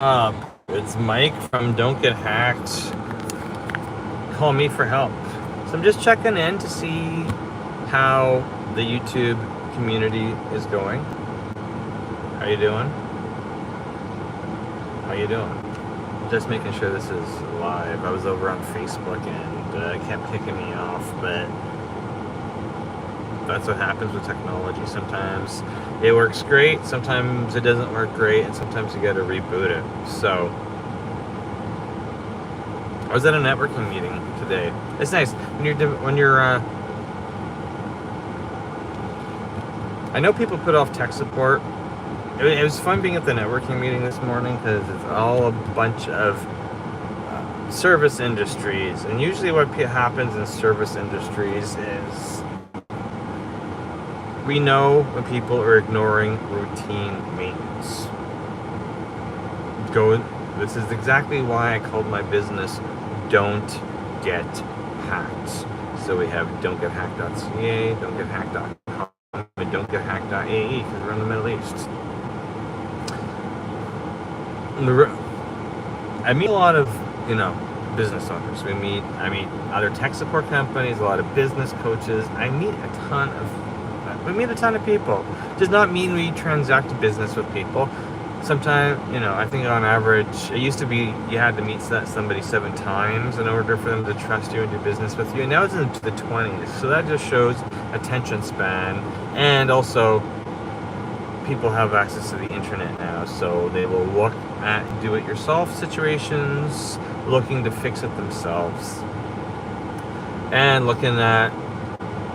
It's Mike from Don't Get Hacked. Call me for help. So I'm just checking in to see how the YouTube community is going. How you doing? How you doing? Just making sure this is live. I was over on Facebook and it kept kicking me off, but that's what happens with technology. Sometimes it works great, sometimes it doesn't work great, and sometimes you gotta reboot it. So I was at a networking meeting today. It's nice when you're I know people put off tech support. It was fun being at the networking meeting this morning because it's all a bunch of service industries, and usually what happens in service industries is we know when people are ignoring routine maintenance. This is exactly why I called my business Don't Get Hacked. So we have DontGetHacked.ca, DontGetHacked.com, and DontGetHacked.ae because we're in the Middle East. I meet a lot of, business owners. I meet other tech support companies, a lot of business coaches. We meet a ton of people. Does not mean we transact business with people. Sometimes, I think on average, it used to be you had to meet somebody 7 times in order for them to trust you and do business with you. And now it's into the 20s. So that just shows attention span. And also, people have access to the internet now. So they will look at do-it-yourself situations, looking to fix it themselves. And looking at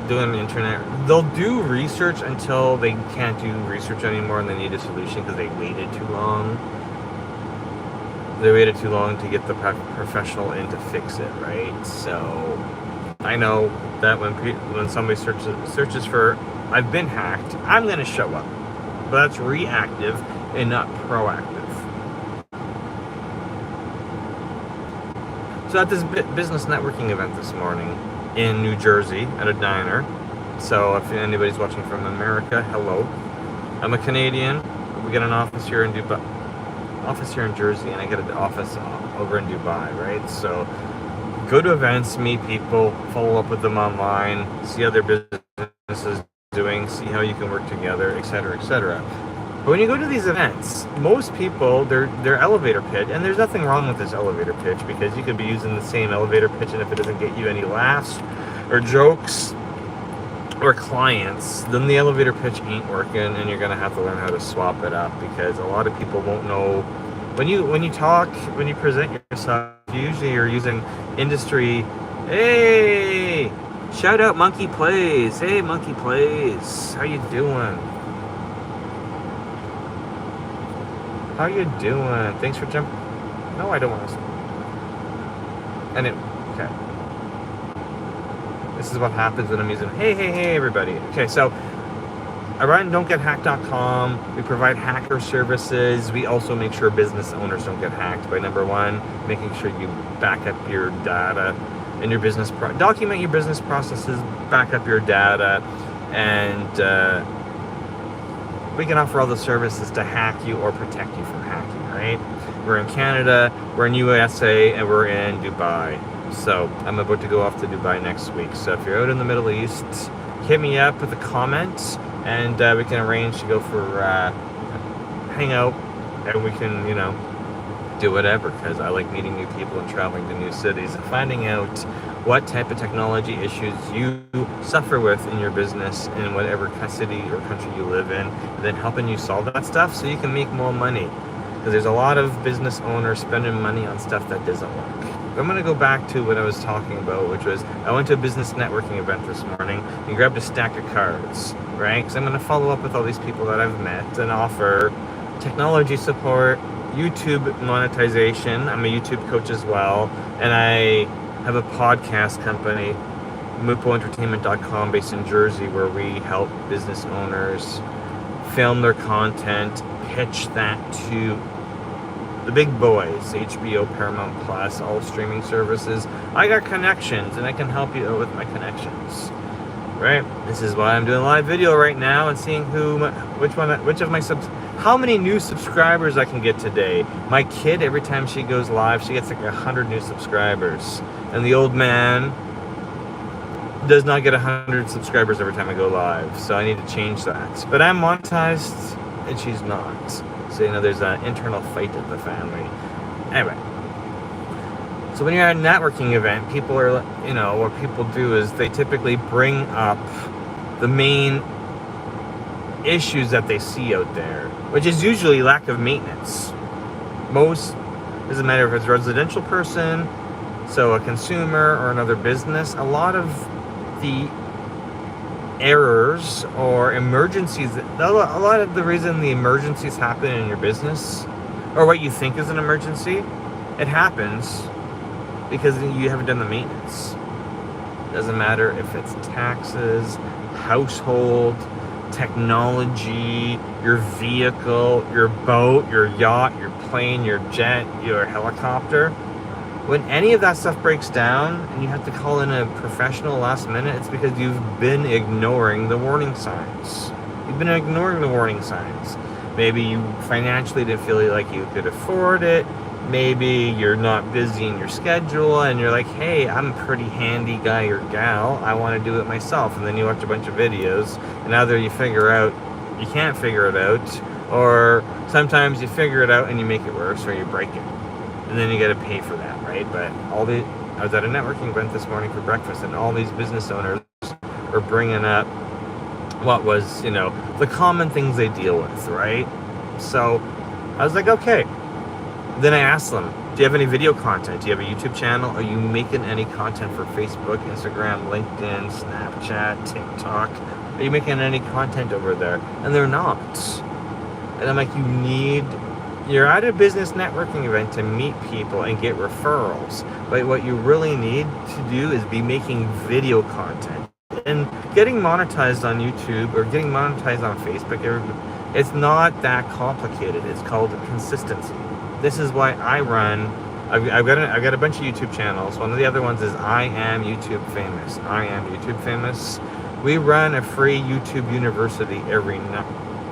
doing the internet, they'll do research until they can't do research anymore and they need a solution because they waited too long. They waited too long to get the professional in to fix it, right? So I know that when somebody searches for I've been hacked, I'm going to show up. But that's reactive and not proactive. So at this business networking event this morning in New Jersey at a diner. So if anybody's watching from America, hello. I'm a Canadian. We got an office here in Jersey, and I got an office over in Dubai, right? So go to events, meet people, follow up with them online, see how their business is doing, see how you can work together, etc., etc. But when you go to these events, most people, they're elevator pitch, and there's nothing wrong with this elevator pitch because you could be using the same elevator pitch, and if it doesn't get you any laughs or jokes or clients, then the elevator pitch ain't working, and you're gonna have to learn how to swap it up because a lot of people won't know when you present yourself. Usually, you're using industry. Hey, shout out Monkey Plays. Hey, Monkey Plays, how you doing? How you doing? Thanks for jumping. No, I don't want to. Okay. This is what happens when I'm using. Hey, everybody. Okay, so I run DontGetHacked.com. We provide hacker services. We also make sure business owners don't get hacked by number one, making sure you back up your data and your business. Document your business processes, back up your data, and we can offer all the services to hack you or protect you from hacking, right? We're in Canada, we're in USA, and we're in Dubai. So I'm about to go off to Dubai next week. So if you're out in the Middle East, hit me up with a comment, and we can arrange to go for hang out, and we can, do whatever, because I like meeting new people and traveling to new cities and finding out what type of technology issues you suffer with in your business in whatever city or country you live in, and then helping you solve that stuff so you can make more money. Because there's a lot of business owners spending money on stuff that doesn't work. I'm going to go back to what I was talking about, which was I went to a business networking event this morning and grabbed a stack of cards, right? Because I'm going to follow up with all these people that I've met and offer technology support, YouTube monetization. I'm a YouTube coach as well, and I have a podcast company, MupoEntertainment.com, based in Jersey, where we help business owners film their content, pitch that to the big boys, HBO, Paramount Plus, all streaming services. I got connections, and I can help you with my connections, right? This is why I'm doing live video right now and seeing which of my how many new subscribers I can get today. My kid, every time she goes live, she gets like 100 new subscribers. And the old man does not get 100 subscribers every time I go live. So I need to change that. But I'm monetized and she's not. So, there's an internal fight in the family. Anyway. So when you're at a networking event, people are, what people do is they typically bring up the main issues that they see out there, which is usually lack of maintenance. Doesn't matter if it's a residential person, so a consumer or another business, a lot of the errors or emergencies, a lot of the reason the emergencies happen in your business, or what you think is an emergency, it happens because you haven't done the maintenance. Doesn't matter if it's taxes, household, technology, your vehicle, your boat, your yacht, your plane, your jet, your helicopter. When any of that stuff breaks down and you have to call in a professional last minute, it's because you've been ignoring the warning signs. You've been ignoring the warning signs. Maybe you financially didn't feel like you could afford it. Maybe you're not busy in your schedule and you're like, hey, I'm a pretty handy guy or gal. I want to do it myself. And then you watch a bunch of videos and either you figure out you can't figure it out, or sometimes you figure it out and you make it worse or you break it. And then you got to pay for that, right? But I was at a networking event this morning for breakfast and all these business owners were bringing up what was, the common things they deal with, right? So I was like, okay. Then I asked them, do you have any video content? Do you have a YouTube channel? Are you making any content for Facebook, Instagram, LinkedIn, Snapchat, TikTok? Are you making any content over there? And they're not. And I'm like, you're at a business networking event to meet people and get referrals. But what you really need to do is be making video content. And getting monetized on YouTube or getting monetized on Facebook, it's not that complicated. It's called consistency. This is why I've got a bunch of YouTube channels. One of the other ones is I Am YouTube Famous. I Am YouTube Famous. We run a free YouTube university every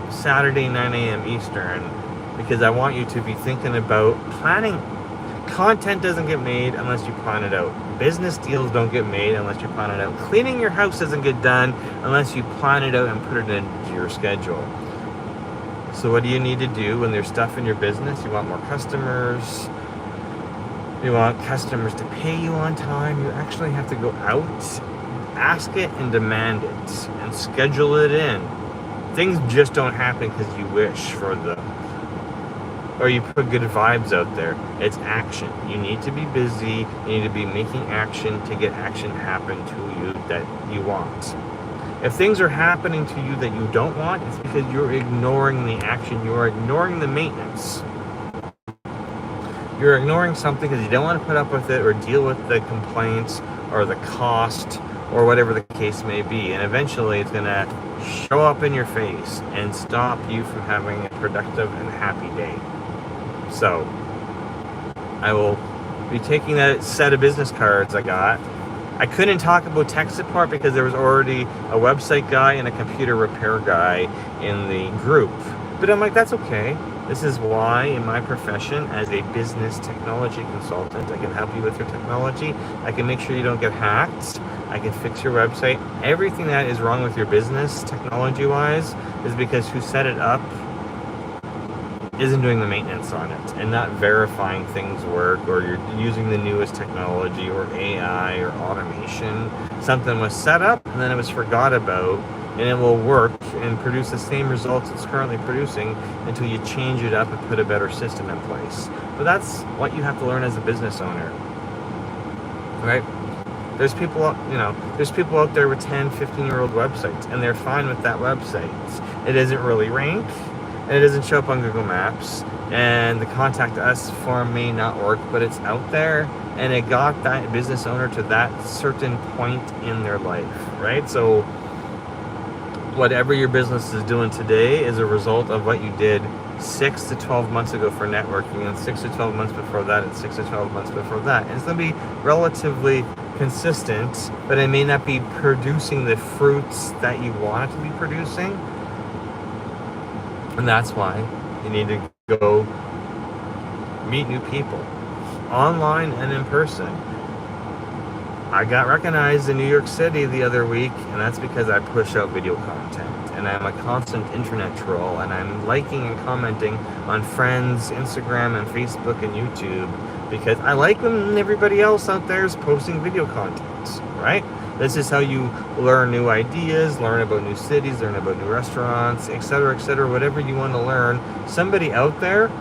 Saturday, 9 a.m. Eastern, because I want you to be thinking about planning. Content doesn't get made unless you plan it out. Business deals don't get made unless you plan it out. Cleaning your house doesn't get done unless you plan it out and put it into your schedule. So what do you need to do when there's stuff in your business? You want more customers. You want customers to pay you on time. You actually have to go out, ask it and demand it, and schedule it in. Things just don't happen because you wish for them. Or you put good vibes out there. It's action. You need to be busy. You need to be making action to get action happen to you that you want. If things are happening to you that you don't want, it's because you're ignoring the action. You're ignoring the maintenance. You're ignoring something because you don't want to put up with it or deal with the complaints or the cost or whatever the case may be. And eventually it's going to show up in your face and stop you from having a productive and happy day. So I will be taking that set of business cards I got. I couldn't talk about tech support because there was already a website guy and a computer repair guy in the group. But I'm like, that's okay. This is why in my profession as a business technology consultant, I can help you with your technology. I can make sure you don't get hacked. I can fix your website. Everything that is wrong with your business technology-wise is because who set it up isn't doing the maintenance on it and not verifying things work, or you're using the newest technology or AI or automation. Something was set up and then it was forgot about, and it will work and produce the same results it's currently producing until you change it up and put a better system in place. But that's what you have to learn as a business owner, right? There's people out there with 10, 15-year-old websites, and they're fine with that website. It doesn't really rank, and it doesn't show up on Google Maps, and the contact us form may not work, but it's out there, and it got that business owner to that certain point in their life, right? So whatever your business is doing today is a result of what you did 6 to 12 months ago for networking, and 6 to 12 months before that, and 6 to 12 months before that. And it's going to be relatively consistent, but it may not be producing the fruits that you want it to be producing. And that's why You need to go meet new people, online and in person. I got recognized in New York City the other week, and that's because I push out video content. And I'm a constant internet troll, and I'm liking and commenting on friends' Instagram and Facebook and YouTube because I like when everybody else out there is posting video content, right? This is how you learn new ideas, learn about new cities, learn about new restaurants, etc., whatever you want to learn. Somebody out there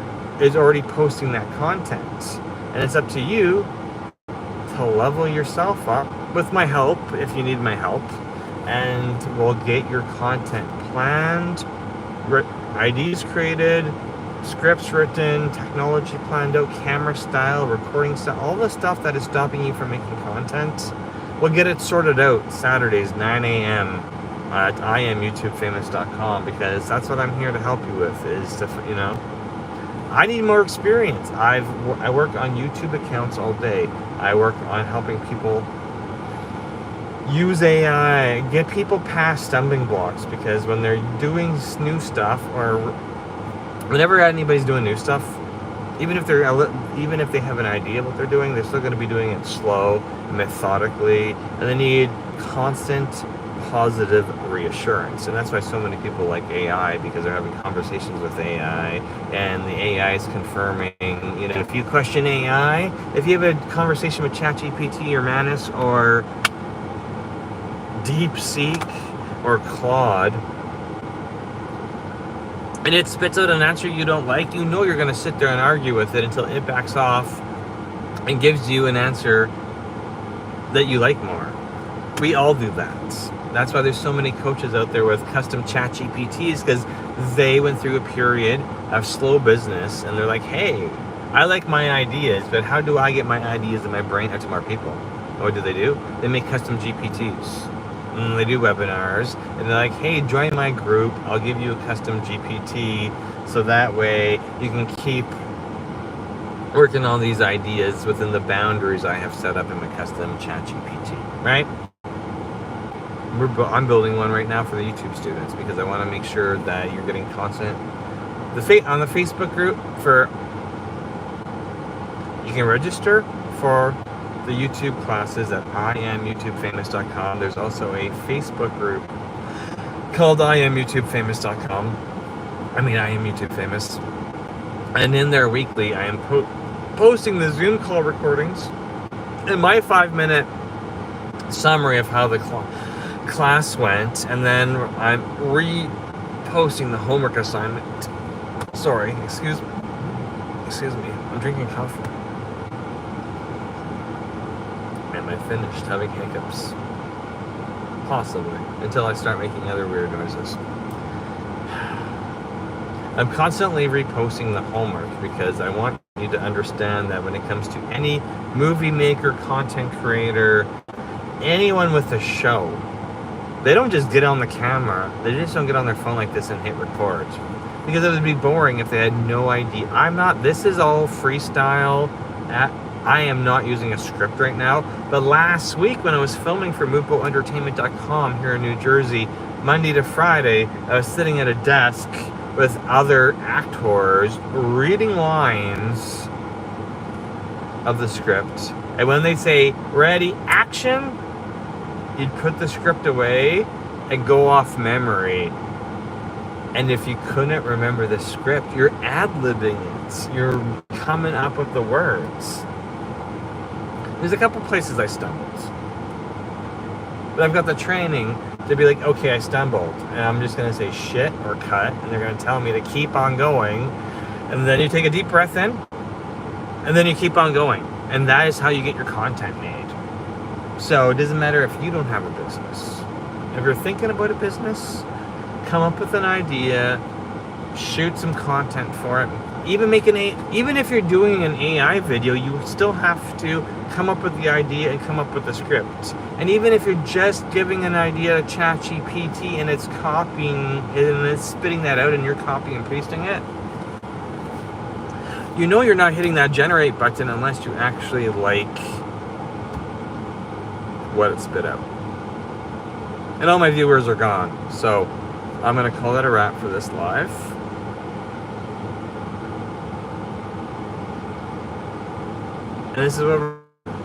is already posting that content, and it's up to you to level yourself up with my help if you need my help, and we'll get your content planned, IDs created, scripts written, technology planned out, camera style, recording style, all the stuff that is stopping you from making content. We'll get it sorted out Saturdays 9 a.m. at IamYouTubeFamous.com, because that's what I'm here to help you with, is to, I need more experience. I work on YouTube accounts all day. I work on helping people use AI, get people past stumbling blocks, because when they're doing new stuff, or whenever anybody's doing new stuff, even if they have an idea of what they're doing, they're still going to be doing it slow, methodically, and they need constant positive reassurance. And that's why so many people like AI, because they're having conversations with AI, and the AI is confirming, if you question AI, if you have a conversation with ChatGPT or Manus or DeepSeek or Claude, and it spits out an answer you don't like, you're going to sit there and argue with it until it backs off and gives you an answer that you like more. We all do that. That's why there's so many coaches out there with custom chat GPTs, because they went through a period of slow business, and they're like, hey, I like my ideas, but how do I get my ideas in my brain out to more people? What do? They make custom GPTs. And they do webinars, and they're like, hey, join my group, I'll give you a custom GPT, so that way you can keep working on these ideas within the boundaries I have set up in my custom chat GPT, right? I'm building one right now for the YouTube students, because I want to make sure that you're getting content. On the Facebook group, you can register for the YouTube classes at IamYouTubeFamous.com. There's also a Facebook group called IamYouTubeFamous.com. I am YouTube Famous. And in there weekly, I am posting the Zoom call recordings and my 5-minute summary of how the class went, and then I'm reposting the homework assignment. Sorry, excuse me. I'm drinking coffee. Am I finished having hiccups? Possibly, until I start making other weird noises. I'm constantly reposting the homework, because I want you to understand that when it comes to any movie maker, content creator, anyone with a show, they don't just get on the camera. They just don't get on their phone like this and hit record, because it would be boring if they had no idea. This is all freestyle. I am not using a script right now. But last week, when I was filming for MupoEntertainment.com here in New Jersey, Monday to Friday, I was sitting at a desk with other actors reading lines of the script. And when they say, ready, action, you'd put the script away and go off memory. And if you couldn't remember the script, you're ad-libbing it. You're coming up with the words. There's a couple places I stumbled. But I've got the training to be like, okay, I stumbled. And I'm just going to say shit or cut. And they're going to tell me to keep on going. And then you take a deep breath in. And then you keep on going. And that is how you get your content made. So it doesn't matter if you don't have a business. If you're thinking about a business, come up with an idea, shoot some content for it. Even if you're doing an AI video, you still have to come up with the idea and come up with the script. And even if you're just giving an idea to ChatGPT and it's copying and it's spitting that out and you're copying and pasting it, you're not hitting that generate button unless you actually like what it spit out. And all my viewers are gone, so I'm gonna call that a wrap for this live. And this is what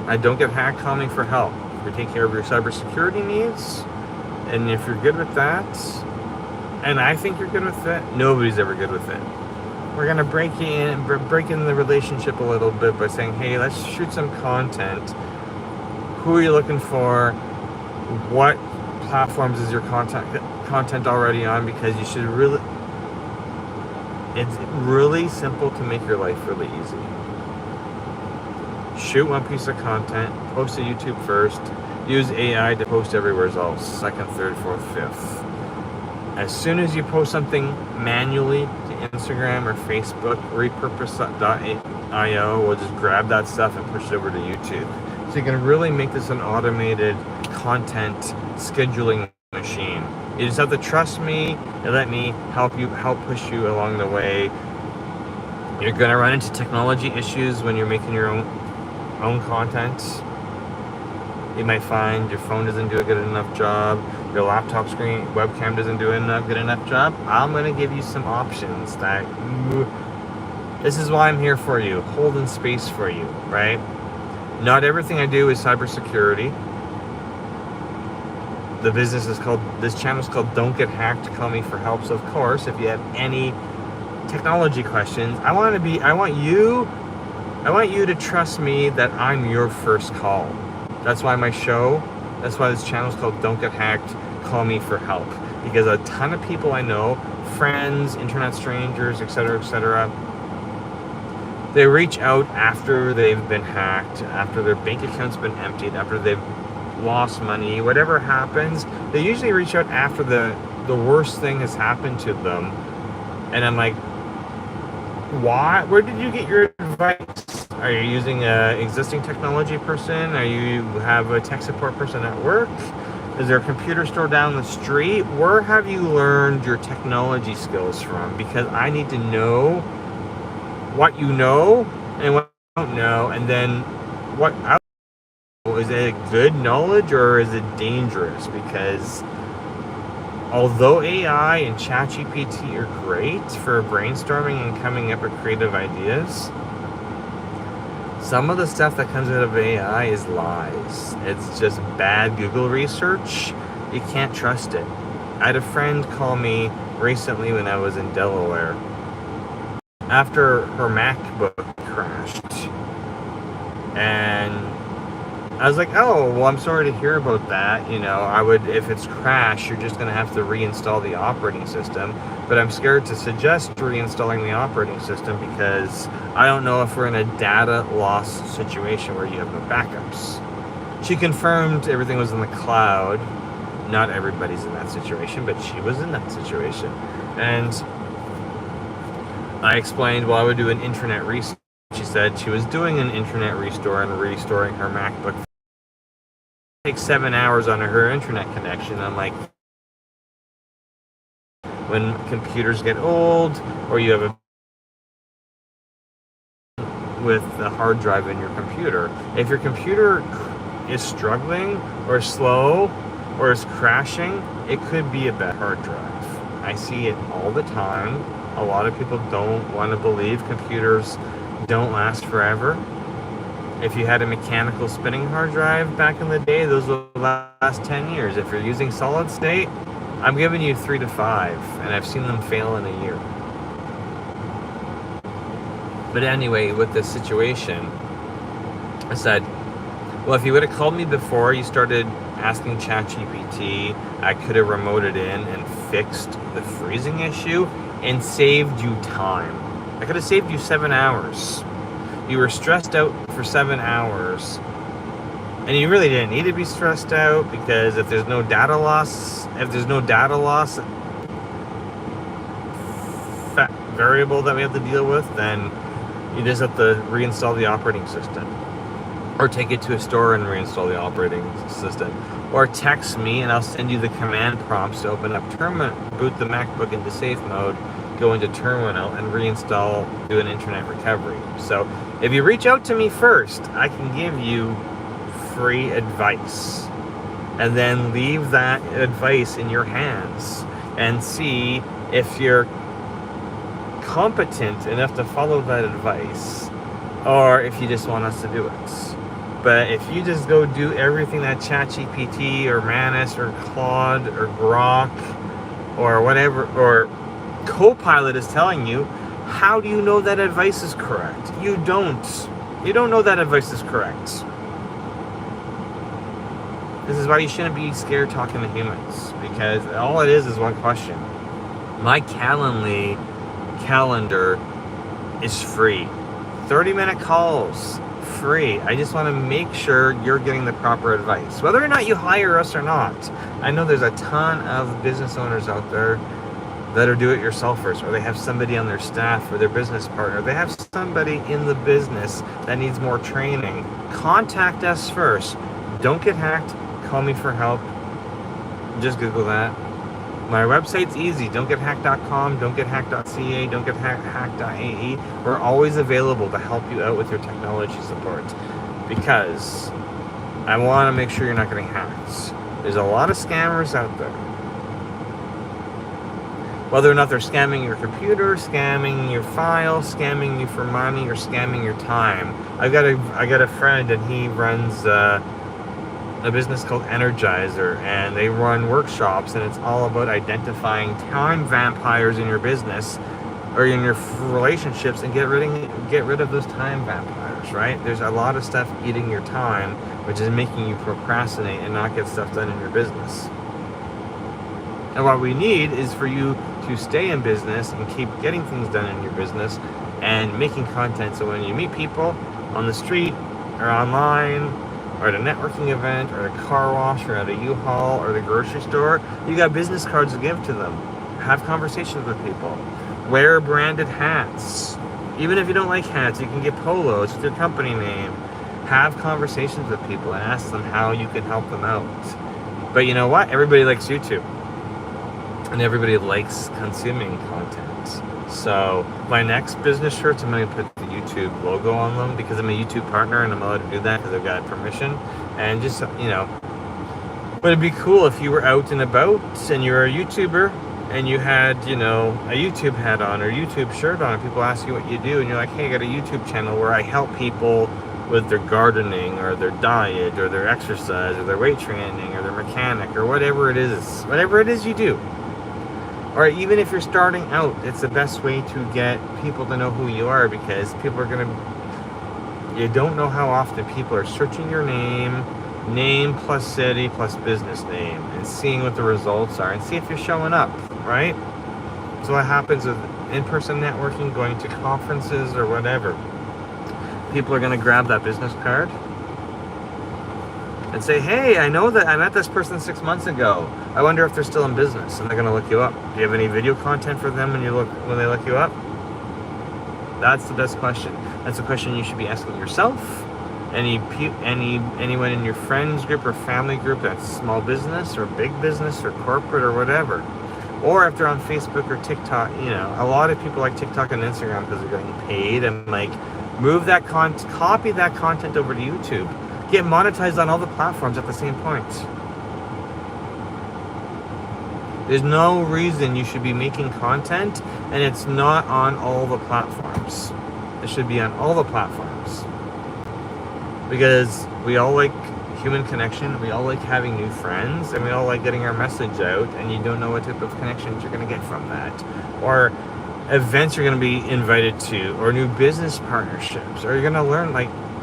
I don't get hacked. Call me for help. We take care of your cybersecurity needs, and if you're good with that, and I think you're good with it, nobody's ever good with it. We're gonna break in the relationship a little bit by saying, hey, let's shoot some content. Who are you looking for? What platforms is your content already on? Because you should really, it's really simple to make your life really easy. Shoot one piece of content, post to YouTube first, use AI to post everywhere else, second, third, fourth, fifth. As soon as you post something manually to Instagram or Facebook, repurpose.io will just grab that stuff and push it over to YouTube. So you can really make this an automated content scheduling machine. You just have to trust me and let me help push you along the way. You're gonna run into technology issues when you're making your own content. You might find your phone doesn't do a good enough job, your laptop screen webcam doesn't do a good enough job. I'm going to give you some options that this is why I'm here for you, holding space for you, right? Not everything I do is cybersecurity. This channel is called Don't Get Hacked. Call me for help. So of course, if you have any technology questions, I want you to trust me that I'm your first call. That's why that's why this channel is called Don't Get Hacked, Call Me for Help. Because a ton of people I know, friends, internet strangers, etc., they reach out after they've been hacked, after their bank account's been emptied, after they've lost money, whatever happens. They usually reach out after the worst thing has happened to them. And I'm like, why? Where did you get your advice? Are you using an existing technology person? Are you have a tech support person at work? Is there a computer store down the street? Where have you learned your technology skills from? Because I need to know what you know and what you don't know, and then what I don't know. Is it good knowledge or is it dangerous? Because although AI and ChatGPT are great for brainstorming and coming up with creative ideas, some of the stuff that comes out of AI is lies. It's just bad Google research. You can't trust it. I had a friend call me recently when I was in Delaware after her MacBook crashed. And I was like, oh, well, I'm sorry to hear about that. You know, if it's crashed, you're just going to have to reinstall the operating system. But I'm scared to suggest reinstalling the operating system because I don't know if we're in a data loss situation where you have no backups. She confirmed everything was in the cloud. Not everybody's in that situation, but she was in that situation. And I explained, well, I would do an internet restore. She said she was doing an internet restore and restoring her MacBook. It takes 7 hours on her internet connection. I'm like, when computers get old, or you have with the hard drive in your computer, if your computer is struggling or slow or is crashing, it could be a bad hard drive. I see it all the time. A lot of people don't want to believe computers don't last forever. If you had a mechanical spinning hard drive back in the day, those will last 10 years. If you're using solid state, I'm giving you 3 to 5, and I've seen them fail in a year. But anyway, with this situation, I said, well, if you would have called me before you started asking ChatGPT, I could have remoted in and fixed the freezing issue and saved you time. I could have saved you 7 hours. You were stressed out for 7 hours, and you really didn't need to be stressed out, because if there's no data loss, variable that we have to deal with, then you just have to reinstall the operating system, or take it to a store and reinstall the operating system, or text me and I'll send you the command prompts to open up boot the MacBook into safe mode, go into terminal, and reinstall, do an internet recovery. So if you reach out to me first, I can give you free advice, and then leave that advice in your hands and see if you're competent enough to follow that advice or if you just want us to do it. But if you just go do everything that ChatGPT or Manus or Claude or Grok or whatever, or Copilot is telling you, how do you know that advice is correct? You don't. You don't know that advice is correct. This is why you shouldn't be scared talking to humans, because all it is one question. My Calendly calendar is free. 30-minute calls, free. I just want to make sure you're getting the proper advice, whether or not you hire us or not. I know there's a ton of business owners out there that are do-it-yourselfers, or they have somebody on their staff or their business partner. They have somebody in the business that needs more training. Contact us first. Don't get hacked. Call me for help. Just Google that. My website's easy. DontGetHacked.com, DontGetHacked.ca, DontGetHacked.ae. We're always available to help you out with your technology support, because I want to make sure you're not getting hacked. There's a lot of scammers out there. Whether or not they're scamming your computer, scamming your file, scamming you for money, or scamming your time. I got a friend, and he runs a business called Energizer, and they run workshops, and it's all about identifying time vampires in your business or in your relationships, and get rid of those time vampires, right? There's a lot of stuff eating your time, which is making you procrastinate and not get stuff done in your business. And what we need is for you to stay in business and keep getting things done in your business and making content, so when you meet people on the street or online or at a networking event or at a car wash or at a U-Haul or the grocery store, you got business cards to give to them. Have conversations with people. Wear branded hats. Even if you don't like hats, you can get polos with your company name. Have conversations with people and ask them how you can help them out. But you know what? Everybody likes YouTube. And everybody likes consuming content. So my next business shirts, I'm going to put the YouTube logo on them, because I'm a YouTube partner and I'm allowed to do that because I've got permission. And just, would it be cool if you were out and about and you're a YouTuber and you had, a YouTube hat on or YouTube shirt on, and people ask you what you do, and you're like, hey, I got a YouTube channel where I help people with their gardening or their diet or their exercise or their weight training or their mechanic or whatever it is you do. Or even if you're starting out, it's the best way to get people to know who you are, because people are you don't know how often people are searching your name plus city plus business name, and seeing what the results are and see if you're showing up, right? So what happens with in-person networking, going to conferences or whatever, people are going to grab that business card and say, hey, I know that I met this person 6 months ago. I wonder if they're still in business, and they're going to look you up. Do you have any video content for them when they look you up? That's the best question. That's a question you should be asking yourself. Anyone in your friends group or family group that's small business or big business or corporate or whatever. Or if they're on Facebook or TikTok, a lot of people like TikTok and Instagram because they're getting paid, and move that copy that content over to YouTube. Get monetized on all the platforms at the same point. There's no reason you should be making content and it's not on all the platforms. It should be on all the platforms. Because we all like human connection, we all like having new friends, and we all like getting our message out, and you don't know what type of connections you're going to get from that. Or events you're going to be invited to, or new business partnerships, or you're going to learn,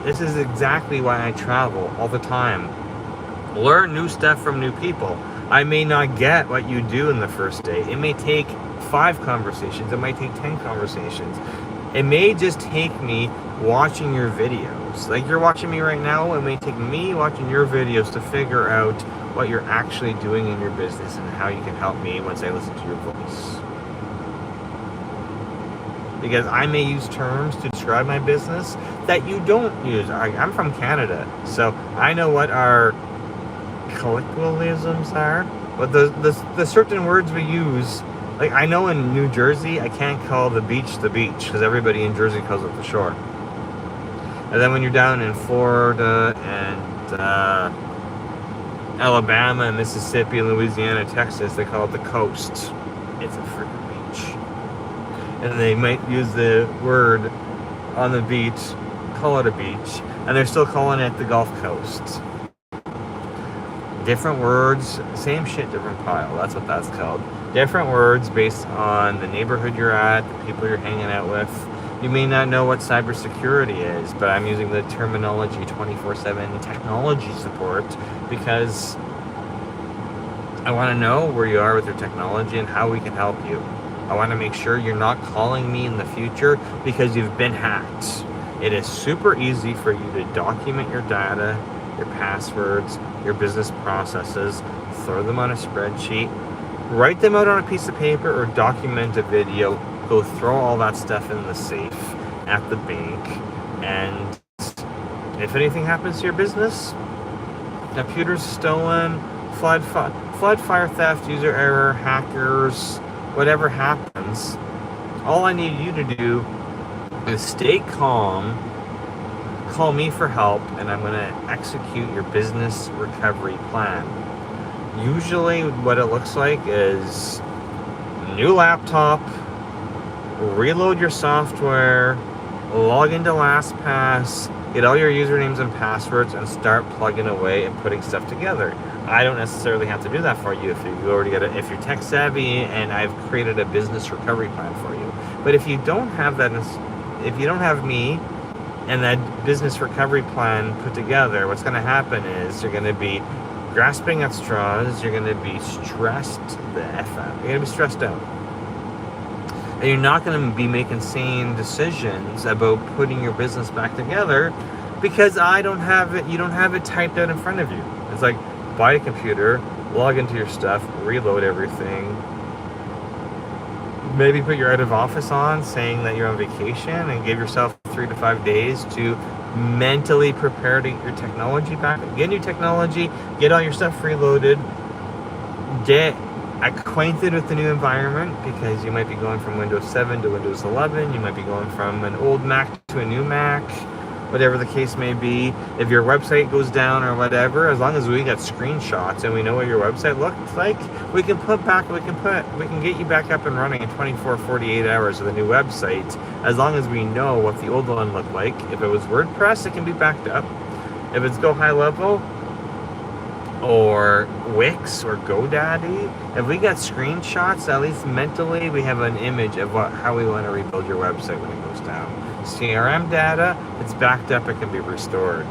this is exactly why I travel all the time. Learn new stuff from new people. I may not get what you do in the first day. It may take 5 conversations. It might take 10 conversations. It may just take me watching your videos. Like you're watching me right now, it may take me watching your videos to figure out what you're actually doing in your business and how you can help me once I listen to your voice. Because I may use terms to describe my business that you don't use. I'm from Canada, so I know what our colloquialisms are, but the certain words we use. I know in New Jersey, I can't call the beach because everybody in Jersey calls it the shore. And then when you're down in Florida and Alabama and Mississippi and Louisiana, Texas, they call it the coast. It's a freaking beach. And they might use the word on the beach call it a beach, and they're still calling it the Gulf Coast. Different words, same shit, different pile. That's what that's called. Different words based on the neighborhood you're at, the people you're hanging out with. You may not know what cybersecurity is, but I'm using the terminology 24/7 technology support because I want to know where you are with your technology and how we can help you. I want to make sure you're not calling me in the future because you've been hacked. It is super easy for you to document your data, your passwords, your business processes, throw them on a spreadsheet, write them out on a piece of paper, or document a video. Go throw all that stuff in the safe at the bank, and if anything happens to your business, computers stolen, flood, fire theft, user error, hackers, whatever happens, all I need you to do is stay calm, call me for help, and I'm going to execute your business recovery plan. Usually what it looks like is new laptop, reload your software, log into LastPass, get all your usernames and passwords, and start plugging away and putting stuff together. I don't necessarily have to do that for you if you already got it. If you're tech savvy and I've created a business recovery plan for you. But if you don't have that, if you don't have me and that business recovery plan put together, what's going to happen is you're going to be grasping at straws. You're going to be stressed the F out. You're going to be stressed out. And you're not going to be making sane decisions about putting your business back together because you don't have it typed out in front of you. It's like, buy a computer, log into your stuff, reload everything, maybe put your out of office on saying that you're on vacation, and give yourself 3 to 5 days to mentally prepare to get your technology back. Get new technology, get all your stuff reloaded, get acquainted with the new environment, because you might be going from Windows 7 to Windows 11, you might be going from an old Mac to a new Mac, whatever the case may be. If your website goes down or whatever, as long as we got screenshots and we know what your website looks like, we can get you back up and running in 24, 48 hours with a new website, as long as we know what the old one looked like. If it was WordPress, it can be backed up. If it's Go High Level or Wix or GoDaddy, if we got screenshots, at least mentally we have an image of how we want to rebuild your website when it goes down. CRM data, it's backed up, it can be restored.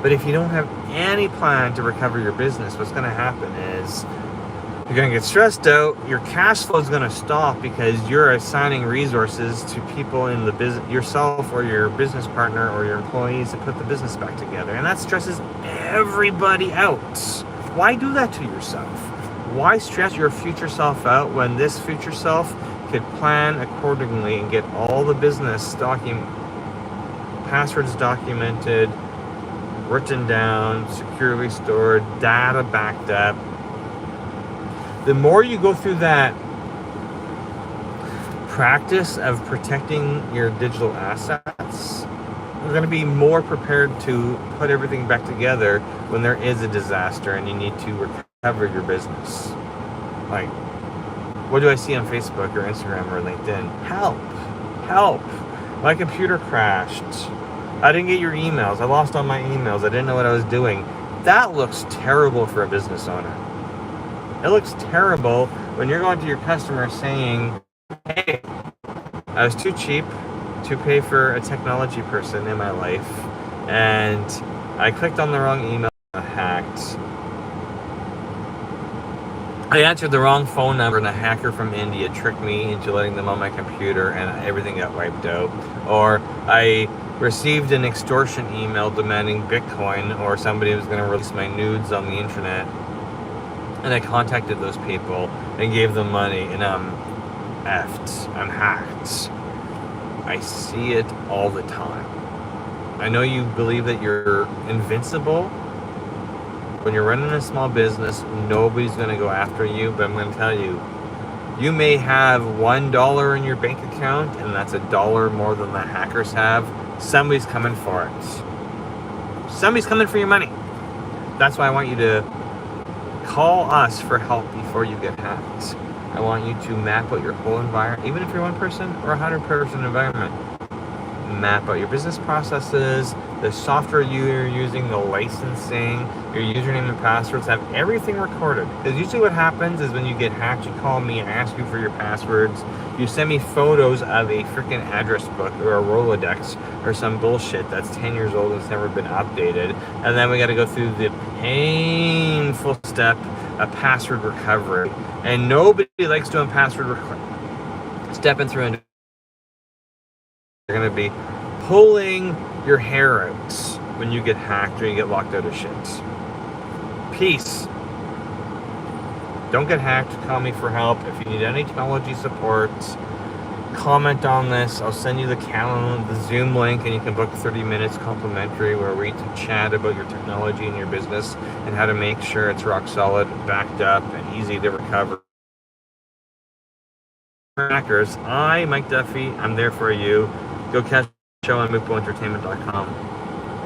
But if you don't have any plan to recover your business, what's going to happen is you're going to get stressed out, your cash flow is going to stop because you're assigning resources to people in the business, yourself or your business partner or your employees, to put the business back together. And that stresses everybody out. Why do that to yourself? Why stress your future self out when this future self could plan accordingly and get all the business passwords documented, written down, securely stored, data backed up? The more you go through that practice of protecting your digital assets, you're going to be more prepared to put everything back together when there is a disaster and you need to recover your business. Like, what do I see on Facebook or Instagram or LinkedIn? Help. My computer crashed. I didn't get your emails. I lost all my emails. I didn't know what I was doing. That looks terrible for a business owner. It looks terrible when you're going to your customer saying, hey, I was too cheap to pay for a technology person in my life, and I clicked on the wrong email and hacked. I answered the wrong phone number and a hacker from India tricked me into letting them on my computer and everything got wiped out. Or I received an extortion email demanding Bitcoin, or somebody was going to release my nudes on the internet. And I contacted those people and gave them money, and I'm effed. I'm hacked. I see it all the time. I know you believe that you're invincible. When you're running a small business, nobody's going to go after you, but I'm going to tell you, you may have $1 in your bank account, and that's $1 more than the hackers have. Somebody's coming for it. Somebody's coming for your money. That's why I want you to call us for help before you get hacked. I want you to map out your whole environment, even if you're one person or 100-person environment. map out your business processes, the software you're using, the licensing, your username and passwords, have everything recorded. Because usually what happens is when you get hacked, you call me and ask you for your passwords. You send me photos of a freaking address book or a Rolodex or some bullshit that's 10 years old and it's never been updated. And then we got to go through the painful step of password recovery. And nobody likes doing password recovery. Stepping through and you're going to be pulling your hair out when you get hacked or you get locked out of shit. Peace. Don't get hacked. Call me for help. If you need any technology support, comment on this. I'll send you the calendar, the Zoom link, and you can book 30 minutes complimentary where we chat about your technology and your business and how to make sure it's rock solid, backed up, and easy to recover. Hackers, Mike Duffy, I'm there for you. Go catch the show on MoveBoentertainment.com.